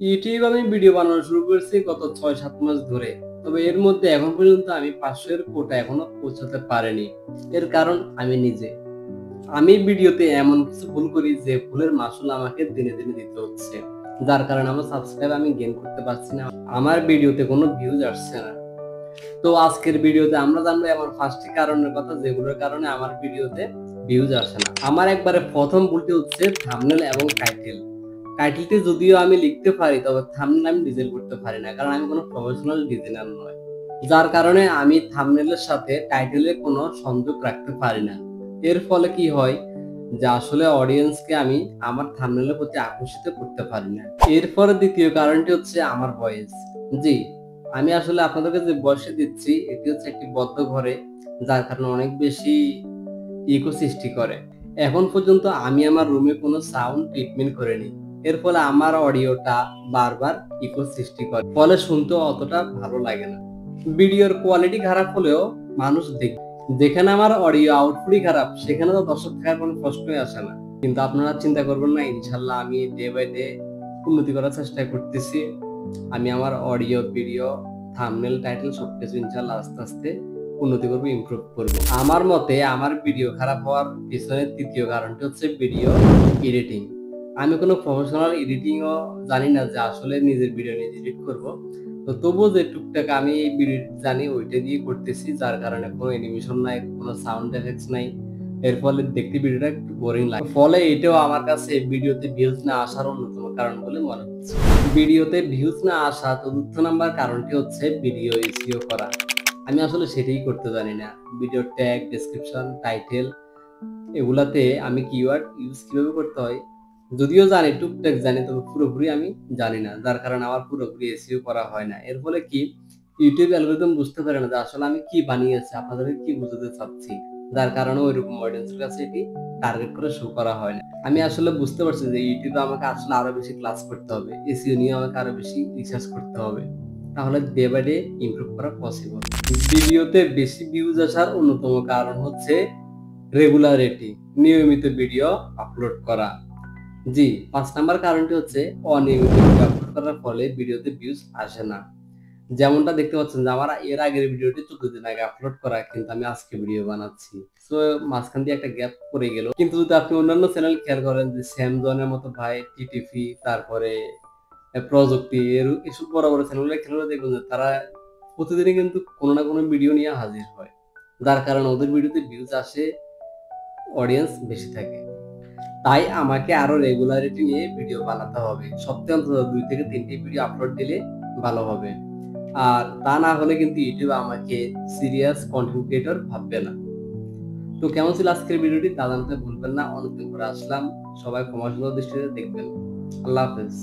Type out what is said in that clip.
YouTube আমি video বানানো শুরু করেছি গত ৬-৭ মাস ধরে। তবে এর মধ্যে এখন পর্যন্ত আমি ৫০০ এর কোটা এখনো পৌঁছাতে পারিনি। এর কারণ আমি নিজে। আমি ভিডিওতে এমন কিছু ভুল করি যে ভুলের মাসুল আমাকে দিনে, দিনে দিতে হচ্ছে। যার কারণে আমার সাবস্ক্রাইব আমি গেইন করতে পারছি না। আমার ভিডিওতে কোনো ভিউজ আসছে না। তো আজকের ভিডিওতে আমরা জানবো এমন ৫ টি কারণের কথা যেগুলোর কারণে আমার ভিডিওতে ভিউজ আসে না। আমার একবারে ১ম ভুলটি হচ্ছে থাম্বনেল এবং টাইটেল। টাইটেলটি যদিও আমি লিখতে পারি তবে থাম্বনেল আমি ডিজাইন করতে পারি না, কারণ আমি কোনো প্রফেশনাল ডিজাইনার নয়। যার কারণে আমি থাম্বনেলের সাথে টাইটেলের কোনো সংযোগ রাখতে পারি না। এর ফলে কি হয় যে আসলে অডিয়েন্সকে আমি আমার থাম্বনেলের প্রতি আকর্ষিত করতে পারি না। এরপরে দ্বিতীয় কারণটি হচ্ছে আমার ভয়েস। জি, আমি আসলে আপনাদেরকে যে ভয়েসটা দিচ্ছি এটি হচ্ছে একটি বদ্ধ ঘরে, যার কারণে অনেক বেশি ইকো সৃষ্টি করে। এখন পর্যন্ত আমি আমার রুমে কোনো সাউন্ড ট্রিটমেন্ট করিনি। এর ফলে আমার অডিওটা বারবার ইকো সৃষ্টি করে। ফলে শুনতেও অতটা ভালো লাগে না। ভিডিওর কোয়ালিটি খারাপ হলেও মানুষ দেখবে। যেখানে আমার অডিও আউটপুটই খারাপ সেখানে তো দর্শক থাকার কোনো প্রশ্নই আসে না। কিন্তু আপনারা চিন্তা করবেন না, ইনশাআল্লাহ আমি ডে বাই ডে উন্নতি করার চেষ্টা করতেছি। আমি আমার অডিও, ভিডিও, থাম্বনেল, টাইটেল সবকিছু ইনশাআল্লাহ আস্তে, আস্তে উন্নতি করব, ইমপ্রুভ করব। আমার মতে আমার ভিডিও খারাপ হওয়ার পিছনে তৃতীয় কারণটি হচ্ছে ভিডিও এডিটিং। আমি কোনো প্রফেশনাল এডিটিংও জানি না যে আসলে নিজের ভিডিও নিজে এডিট করব। তো তবুও যে টুকটাক আমি এই ভিডিও জানি ওইটা দিয়ে করতেছি, যার কারণে কোনো অ্যানিমেশন নাই, কোনো সাউন্ড এফেক্টস নাই। এর ফলে দেখতে ভিডিওটা একটু বোরিং লাগে। ফলে এটাও আমার কাছে ভিডিওতে ভিউজ না আসার অন্যতম কারণ বলে মনে হচ্ছে। ভিডিওতে ভিউজ না আসা চতুর্থ নাম্বার কারণটি হচ্ছে ভিডিও এসইও করা। আমি আসলে সেটাই করতে জানি না। ভিডিও ট্যাগ, ডেসক্রিপশন, টাইটেল এগুলাতে আমি কিওয়ার্ড ইউজ কিভাবে করতে হয় যদিও জানি, টুকটাক জানি, তবে পুরোপুরি আমি জানি না। যার কারণে আমার পুরোপুরি এসইও করা হয় না। এর ফলে কি ইউটিউব অ্যালগরিদম বুঝতে পারে না যে আসলে আমি কি বানিয়েছি, আপনাদেরকে কি বোঝাতে চাচ্ছি। যার কারণে ওইরকম অডিয়েন্সের কাছে এটি টার্গেট করে শো করা হয় না। আমি আসলে বুঝতে পারছি যে ইউটিউবে আমাকে আসলে আরো বেশি ক্লাস করতে হবে। এসইও নিয়ে আমাকে আরো বেশি রিসার্চ করতে হবে। তাহলে ডে বাই ডে ইমপ্রুভ করা পসিবল। ভিডিওতে বেশি ভিউজ আসার অন্যতম কারণ হচ্ছে রেগুলারিটি, নিয়মিত ভিডিও আপলোড করা। জি, ৫ নাম্বার কারণটি হচ্ছে অনিয়মিত ভিডিও আপলোড করার ফলে ভিডিওতে ভিউজ আসে না। যেমনটা দেখতে পাচ্ছেন যে আমার এর আগের ভিডিওটি ১৪ দিন আগে আপলোড করা, কিন্তু আমি আজকে ভিডিও বানাচ্ছি। সো মাঝখান দিয়ে একটা গ্যাপ পড়ে গেল। কিন্তু যদি আপনি অন্যান্য চ্যানেল খেয়াল করেন যে স্যামজনের মতো ভাই, টিটিভি, তারপরে প্রযুক্তি এসব বড়, বড় চ্যানেলগুলো খেয়াল করে দেখবেন যে তারা প্রতিদিনই কিন্তু কোনো না কোনো ভিডিও নিয়ে হাজির হয়। যার কারণে ওদের ভিডিওতে ভিউজ আসে, অডিয়েন্স বেশি থাকে। তাই আমাকে আরো রেগুলারিটি নিয়ে ভিডিও বানাতে হবে। সপ্তাহে অন্তত ২ থেকে ৩ টি ভিডিও আপলোড দিলে ভালো হবে। আর তা না হলে কিন্তু ইউটিউব আমাকে সিরিয়াস কন্টেন্ট ক্রিয়েটর ভাববে না। তো কেমন ছিল আজকের ভিডিওটি তা জানাতে ভুলবেন না। অনেকদিন পরে আসলাম। সবাই ক্ষমা সুন্দর দৃষ্টিতে দেখবেন। আল্লাহ হাফেজ।